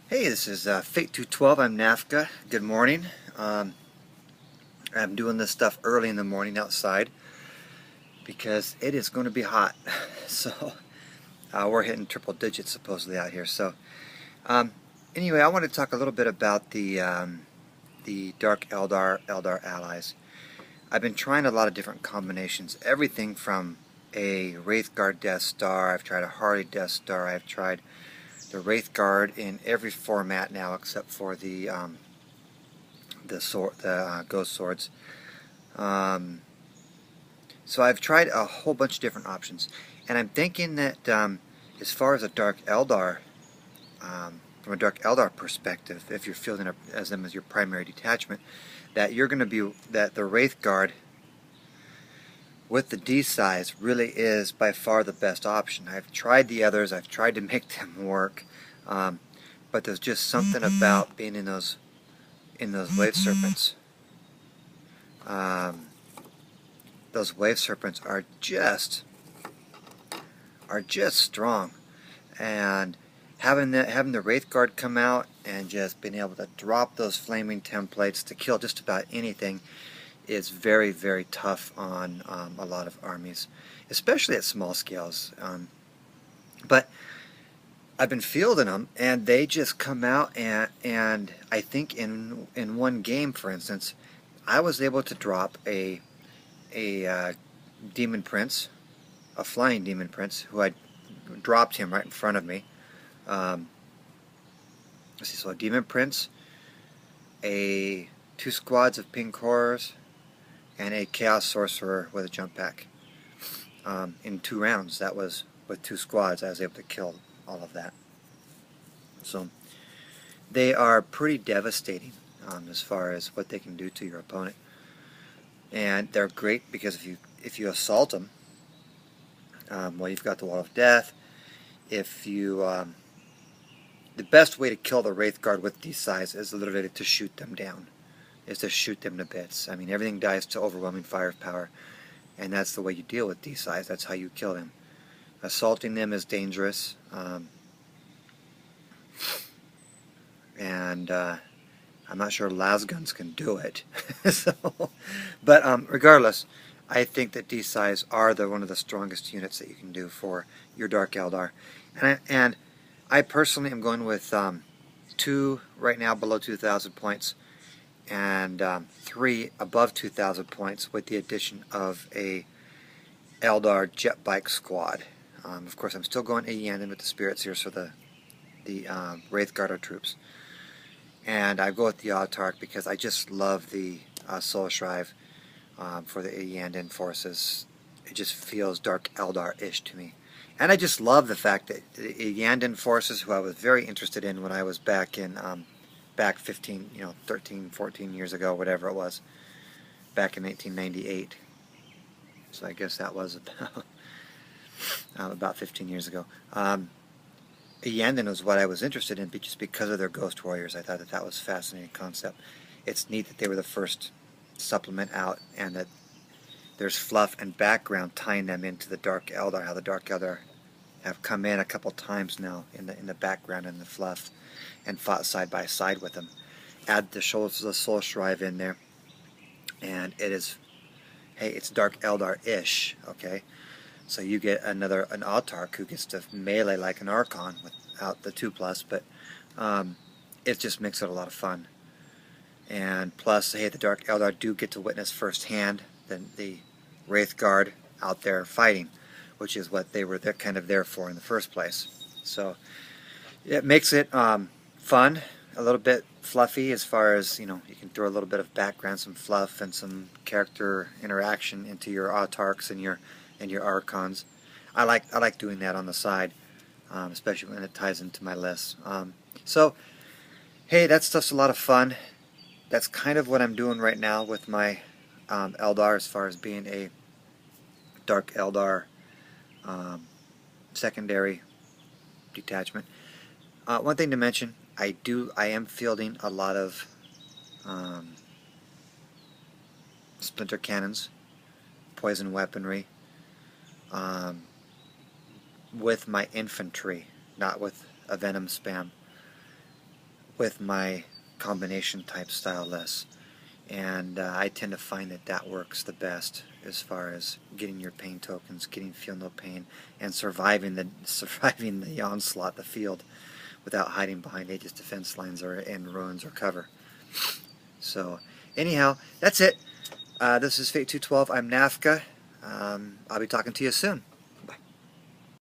Hey, this is Fate 212. I'm Nafka. Good morning. I'm doing this stuff early in the morning outside because it is going to be hot. So we're hitting triple digits supposedly out here. So um, anyway, I want to talk a little bit about the Dark Eldar allies. I've been trying a lot of different combinations. Everything from a Wraithguard Death Star. I've tried a Hardy Death Star. I've tried the Wraithguard in every format now except for the ghost swords. Um, so I've tried a whole bunch of different options, and I'm thinking that as far as a Dark Eldar, from a Dark Eldar perspective, if you're fielding as them as your primary detachment, that you're going to be that the Wraith Guard with the D size really is by far the best option. I've tried the others. I've tried to make them work, but there's just something about being in those wave serpents. Um, those wave serpents are just strong, and having the Wraith Guard come out and just being able to drop those flaming templates to kill just about anything is very, very tough on a lot of armies, especially at small scales. But I've been fielding them, and they just come out, and I think in one game, for instance, I was able to drop a demon prince, a flying demon prince, who I dropped him right in front of me. Um, let's see, so a demon prince, two squads of pink horrors, and a chaos sorcerer with a jump pack. In 2 rounds, that was with 2 squads. I was able to kill all of that. So they are pretty devastating as far as what they can do to your opponent, and they're great because if you assault them, well, you've got the Wall of Death. If you the best way to kill the Wraith Guard with these size is literally to shoot them down, is to shoot them to bits. I mean, everything dies to overwhelming firepower, and that's the way you deal with these size. That's how you kill them. Assaulting them is dangerous, and I'm not sure lasguns can do it. But regardless, I think that these size are one of the strongest units that you can do for your Dark Eldar, and I personally am going with 2 right now below 2,000 points, and 3 above 2,000 points with the addition of a Eldar jet bike squad. Of course, I'm still going Iyanden with the spirits here, so the Wraithguard troops. And I go with the Autarch because I just love the Soul Shrive for the Iyanden forces. It just feels Dark Eldar-ish to me. And I just love the fact that the Iyanden forces, who I was very interested in when I was back in, back 15, 13, 14 years ago, whatever it was, back in 1998. So I guess that was about 15 years ago. Iyanden was what I was interested in just because of their Ghost Warriors. I thought that was a fascinating concept. It's neat that they were the first supplement out, and that there's fluff and background tying them into the Dark Eldar, how the Dark Eldar have come in a couple times now in the background and the fluff and fought side by side with them. Add the Soul Shrive in there, and it is, hey, it's Dark Eldar-ish, okay? So you get an Autarch who gets to melee like an Archon without the 2+, but it just makes it a lot of fun. And plus, hey, the Dark Eldar do get to witness firsthand the Wraith Guard out there fighting, which is what they're kind of there for in the first place. So it makes it fun, a little bit fluffy as far as, you can throw a little bit of background, some fluff, and some character interaction into your Autarchs and your Archons. I like doing that on the side, especially when it ties into my list. So, hey, that stuff's a lot of fun. That's kind of what I'm doing right now with my Eldar, as far as being a Dark Eldar secondary detachment. One thing to mention, I am fielding a lot of splinter cannons, poison weaponry, with my infantry, not with a venom spam. with my combination type style list. And I tend to find that that works the best as far as getting your pain tokens, getting feel no pain, and surviving the onslaught, the field, without hiding behind Aegis defense lines or in ruins or cover. So anyhow, that's it. This is Fate 212. I'm Nafka. I'll be talking to you soon.